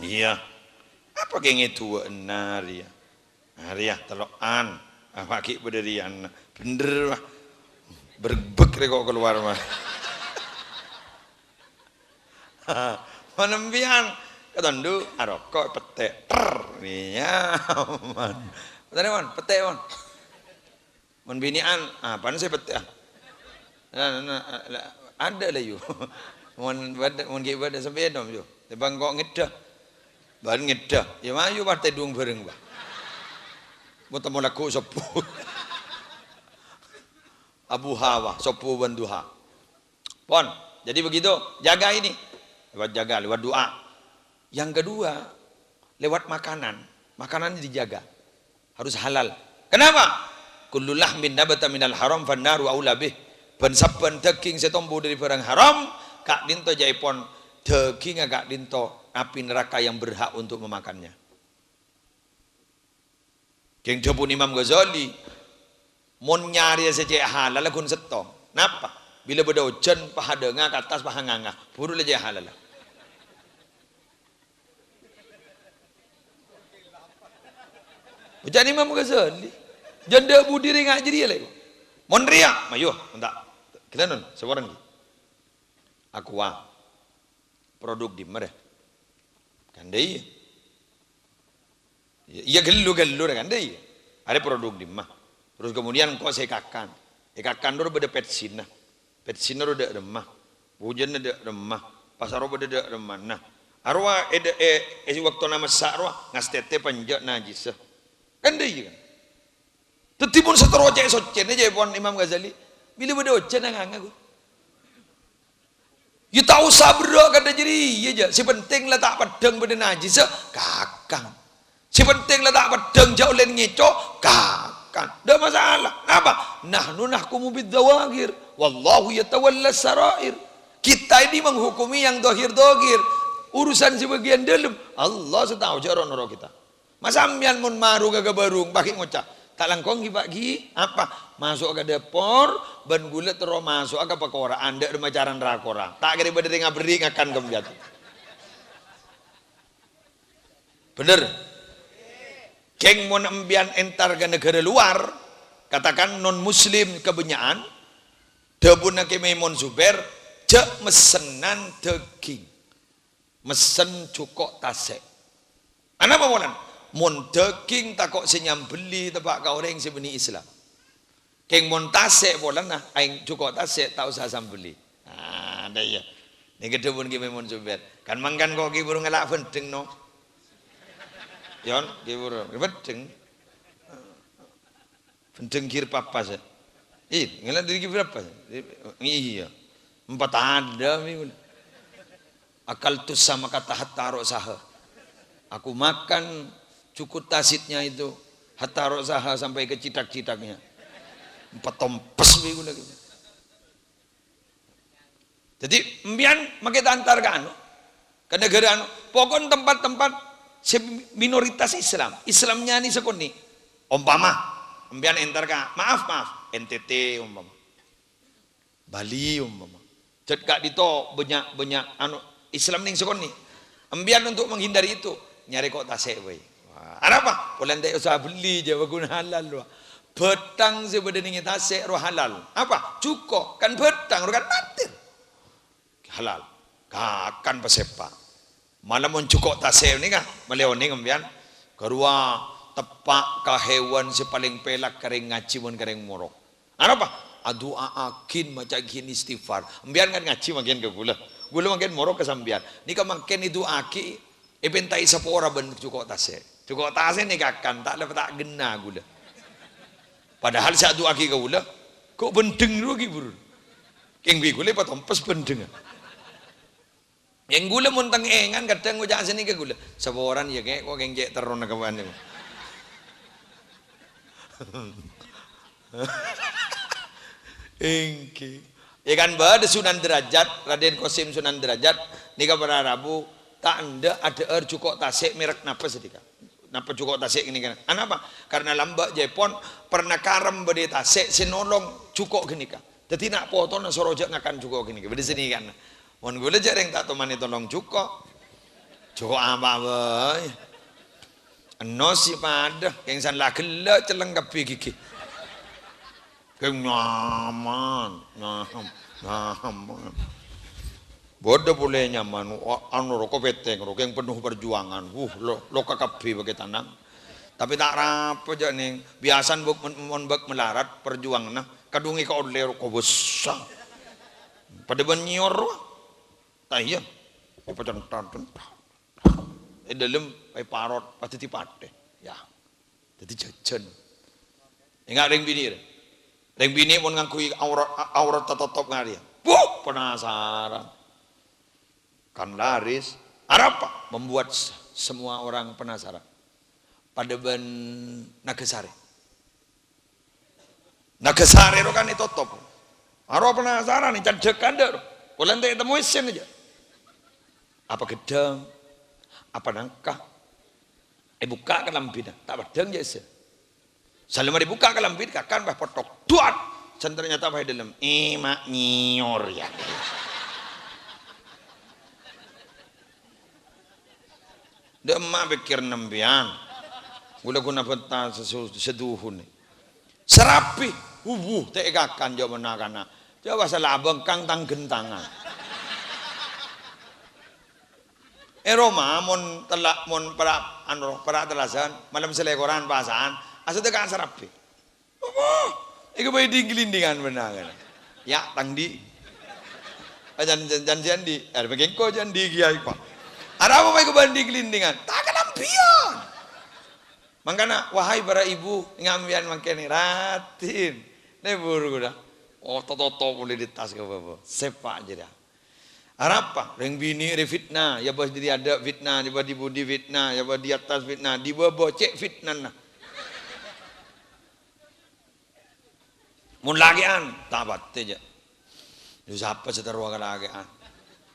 iya apa geng itu enar ya ya telokan apa ki berdirian bener lah berbek kok keluar mah menembian ketandu aroko petek ya man tadi man petek man mun binian apa saya petek ada lah you mun ge bada sampai dom yo tebang kok ngedah ban ngedah ya mayu partai dung bareng bah mau temu laku sopu Abu Hawa sopu banduha pon jadi begitu jaga ini lewat doa yang kedua lewat makanan dijaga harus halal kenapa kullu lahmin nabata minal haram fannaru aula bih ban saben daging setombo dari barang haram kak dinto jaipon daging kak dinto api neraka yang berhak untuk memakannya geng dapun Imam Ghazali mon nyari saja halal kun setong napa bila beda hujan pahadenga ke atas pahanganga buru aja halal hujan Imam Ghazali janda budiri ngak jadi lagi. Mon ria, mayo, entak. Kita non, seorang ni. Aqua. Produk di mana? Kan deh. Iya gelu kan deh. Ada produk di mana? Terus kemudian kau saya kakan. Kakan dulu beda petsin. Petsin dulu ada remah. Hujan ada remah. Pasar dulu ada remah. Nah, arwah waktu nama sarwah ngastete panjat najis. Kan deh kan. Tetipun seteroja socen aja pon Imam Ghazali. Bila beda ojen nang aku. Ya tahu sabra kada jadi aja. Si penting lah tak pedang beda najis kakang. Si penting lah tak pedang jauh len ngecok kakang. Dah masalah. Apa? Nahnu nahkumu bidzawahir wallahu yatawalla sarair. Kita ini menghukumi yang dohir-dohir. Urusan sebagian dalam Allah setahu jaron orang kita. Masa ambian mun maru gaga barung pakai ngocak. Tak langkong bagi apa masuk ke depor ban gula terus masuk ke pakora anda remacaran rakora tak kira berdiri ngaberi ngakan kembiat bener keng mon ambian entar ke negara luar katakan non muslim kebanyakan debun ke Maimun Zubair cek mesenan daging mesen cukok tasek apa monan mon daging tak kok senyam beli tebak kau orang sebeni Islam Keng mon tasik bolan nah aing cukup tasik tak usah sambeli. Ah, ada ya. Ni kedebun ki mon subet. Kan mangkan kok ki burung ngelak penting no. Yon ki burung penting. Penting kir papa se. Ngelak diri ki berapa? Iya. 4 ada mi. Akal tu sama kata hatta saha. Aku makan cukup tasitnya itu hatta saha sampai ke citak-citaknya. 4 tompes minggu lagi. Jadi mbian make antar ke anu ke negara anu pokon tempat-tempat minoritas Islamnya ni sekoni umpama mbian entar ka maaf NTT umpama Bali umpama cet gak dito banyak anu Islam ning sekoni mbian untuk menghindari itu nyari kok tasek we ada apa polan tak usah beli je guna halal wah betang sebenarnya tasek roh halal apa cukup kan betang roh kan natir halal kakan pesepa malam mun cukup tasek ni kah maleon ni ngembian kerua tepak ka hewan si paling pelak kering ngaji mun kering morok apa adua akin macam gini istighfar mbian kan ngaji makin ke gula makin morok ke sambian ni ka makin itu aki ebentai sapora ben cukup tasek ni kakan tak lepas tak gena gula. Padahal saat tu aki kau lah, kok benteng dulu ki buru. Keng bi gula patong pas benteng. Yang gula muntang engan kadang kau jangan sini ke gula. Seboran ya kek kok keng jek terona kawan ni. Engki. Ikan ber Sunan Derajat, Raden Qasim Sunan Derajat, ni kabar Rabu tak ada cukup tasik merek napa sedikit. Napa cukup tasik ini kan? Kenapa? Karena lambak Jepon pernah karam bade tasik sinolong cukup gini kan. Jadi nak potong nak sorojak ngakan cukup gini kan. Bade sini kan. Mon gula jarang tak temani tolong cukup. Cukup apa boy? Eno si pada yang san lah gelak celeng kapi gigi. Kenyaman, nyaman. Bodoh boleh nyaman, anu rokok beteng, rokok yang penuh perjuangan, lo kakapi bagi tanam. Tapi tak apa aja nih, biasan buk melarat perjuangan, nah kadungi kau oleh rokok besar. Pada banyor, tak iya, pacan tantan. Dalam parot pasti tipate, ya, jadi jajan. Ingat ring bini pun ngakui aurat tetap ngaria. Penasaran. Kan laris, apa? Membuat semua orang penasaran. Pada ben Nagasari. Nagasari itu kan itu top. Aro penasaran nih, cedek ada. Boleh tak temu isin aja. Apa gedang? Apa nangka? Buka ke lampin, tak badang je isin. Selama dibuka ke lampin, kakan bah potok. Tuat! Ternyata bah dalam. Mak nyor ya. Dia emak pikir nembian, guna peta seduhun. Serapi, tak ikakan jauh menakana. Jauh salah bengkang tang gentangan. Roma mon telak mon para telasan malam selekoran pasan asal tekan serapi. Iku bayi digelindingan benar. Ya tangdi. Jangan di. Ada bagian kau jangan di kiai pak. Ada apa baik banding gelindingan? Tak kelampian. Makanya wahai para ibu ngambian makanya ratin. Nebur guna. Oh toto boleh di tas ke apa? Sepak je dah. Apa? Reng bini refitnah. Ya bos jadi ada fitnah. Di bawah di budi fitnah. Ya bawah di atas fitnah. Di bawah cek fitnah nah. Mun lagian tak batte je. Lu siapa seteru lagian?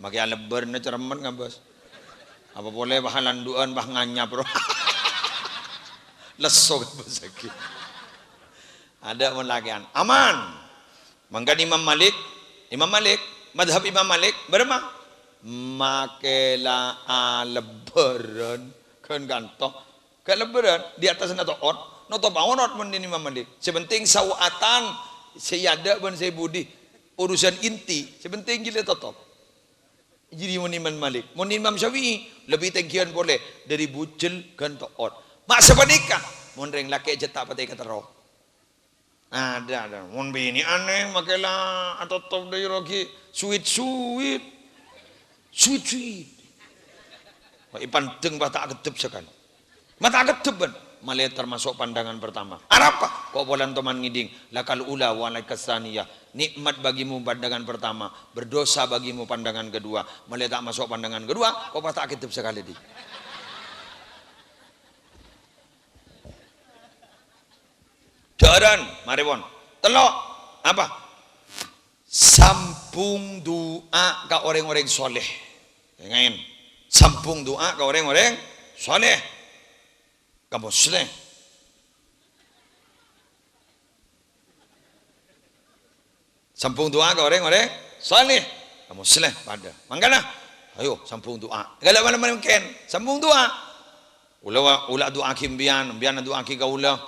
Makai lebar na cereman nggak bos? Apa boleh bahan landuan bah nganyap bro. Lesok besaki. Ada mun lagian. Aman. Mangkan Imam Malik, madhab Imam Malik berma makela lebaran kan gantok ke lebaran di atas na toot no to bangonot mun Imam Malik. Sebenting sawatan sayada ban saya budi urusan inti sebenting gila totop. Jadi Imam Malik, Imam Syafi'i lebih tinggian boleh dari bujel kan toot. Mak sepanika, mun reng laki aja tak pakai kata roh. Ada. Mun bini aneh makailah atau top dari rogi sweet. Ipan teng bata ketep sekali. Mata keteban malah termasuk pandangan pertama. Apa? Kok bolan teman ngiding lakal ula walaikas saniyah. Nikmat bagimu pandangan pertama, berdosa bagimu pandangan kedua. Malah tak masuk pandangan kedua, kok bata ketep sekali di. Jaran, marewon. Telok apa? Sampung doa ke orang-orang soleh. Ngain. Sampung doa ke orang-orang soleh. Kamu soleh. Sampung doa ke orang-orang soleh. Kamu soleh pada. Mangkana. Ayo sampung doa. Kalau mana mungkin sampung doa. Ula doa kimbian doa ki kaula.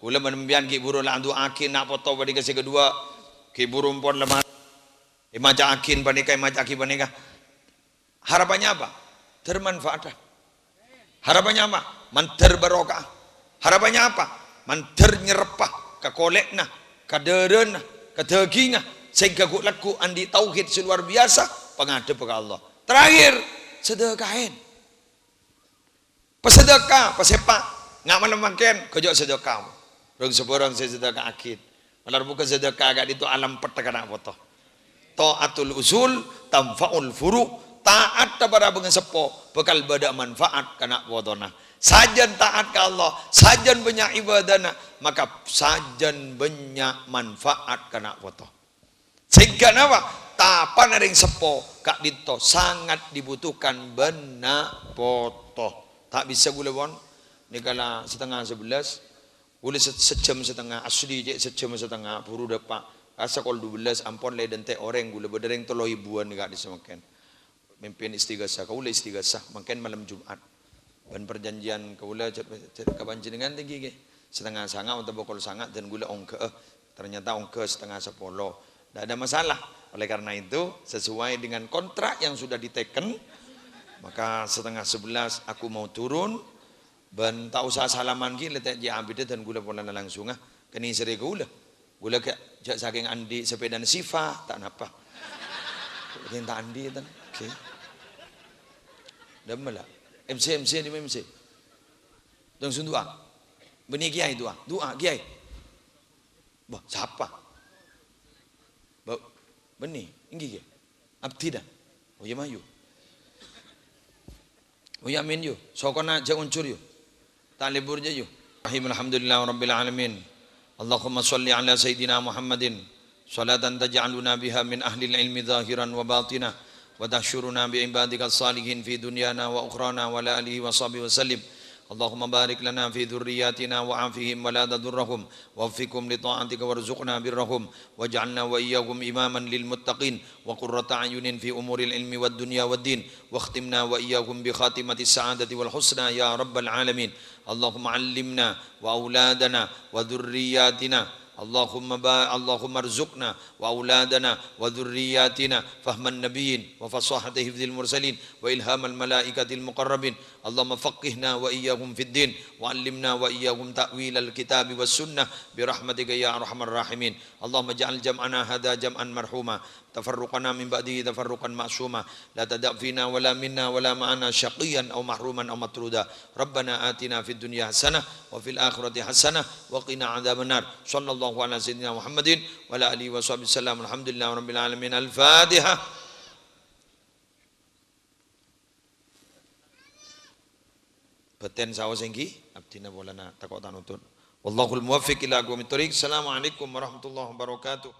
Ula menembian ki buru la doa ki nak foto pada kasi kedua. Ki buru pon lemah. Imaja akin panika imaja aki panika. Harapannya apa? Termanfaat. Harapannya apa? Manter barokah. Harapannya apa? Manter nyerepah ke kolekna, ke derena, ke dagingna, sehingga laku andi tauhid seluar biasa pengadep ke Allah. Terakhir sedekahin. Pesedekah, pesepak, ngak malam makan, kejok sedekah. Rong seborong sedekah akid. Malar bukan sedekah agak itu alam petek anak foto. Ta'atul usul tamfaul furu. Taat kepada pengesepo bekal bada manfaat kana wodona. Sajan taat ke Allah, sajan banyak ibadana, maka sajan banyak manfaat kana foto. Sehingga apa? Tapan ring sepo kak dito sangat dibutuhkan benak foto. Tak bisa gula won. Ni kala setengah 11, gula sejam setengah asli je sejam setengah buru dapat. Asa kol 12 ampon le dente orang gula bedereng 3.000-an kak disemakan. Mimpin istighasah, kaula istighasah makan malam Jumat. Dan perjanjian kaula kapan jenengan tinggi ke? Setengah sanga untuk pukul sangat dan gula ongke. Ternyata ongke setengah 10. Tidak ada masalah. Oleh karena itu sesuai dengan kontrak yang sudah diteken, maka setengah 11 aku mau turun. Dan tak usah salaman ki letak je abide dan gula pola langsung ah. Kini seri gula. Gula ke jak saking andi sepeda sifah tak napa. Tak andi tan. Okey. Damalah. MC di MC. Dong sundua. Beni kiai doa. Doa kiai. Bah, siapa? Bah, beni, inggi ke? Abdi dah. Oh ya mayu. Oh ya amin yo. Sokona je uncur yo. Tak lebur je yo. Alhamdulillah rabbil alamin. Allahumma salli ala sayyidina Muhammadin. Salatan taj'aluna biha min ahli ilmi zahiran wa batinah. وتحشرنا بعبادك الصالحين في دنيانا وأخرانا ولا آله وصحبه وسلم اللهم بارك لنا في ذرياتنا وعافهم ولا تضرهم ووفقهم لطاعتك وارزقنا برهم واجعلنا وإياهم إماما للمتقين وقرة أعين في أمور العلم والدنيا والدين واختمنا وإياهم بخاتمة السعادة والحسنى يا رب العالمين اللهم علمنا وأولادنا وذرياتنا اللهم ارزقنا وأولادنا وذرياتنا فهم النبيين وفصاحة حفظ المرسلين وإلهام الملائكة المقربين اللهم فقهنا وإياهم في الدين وعلمنا وإياهم تأويل الكتاب والسنة برحمتك يا أرحم الراحمين اللهم اجعل جمعنا هذا جمعا مرحوما تفرقنا من بعده تفرقا معصوما لا تدع فينا ولا منا ولا معنا شقيا أو محروما أو مطرودا ربنا آتنا في الدنيا حسنة وفي الآخرة حسنة وقنا عذاب النار صلى الله على سيدنا محمد وعلى آله وصحبه وسلم الحمد لله رب العالمين الفاتحة. Beten sawo sengki abdina bolana takok tanutun wallahul muwaffiq ila aqwamit thoriq. Assalamualaikum warahmatullahi wabarakatuh.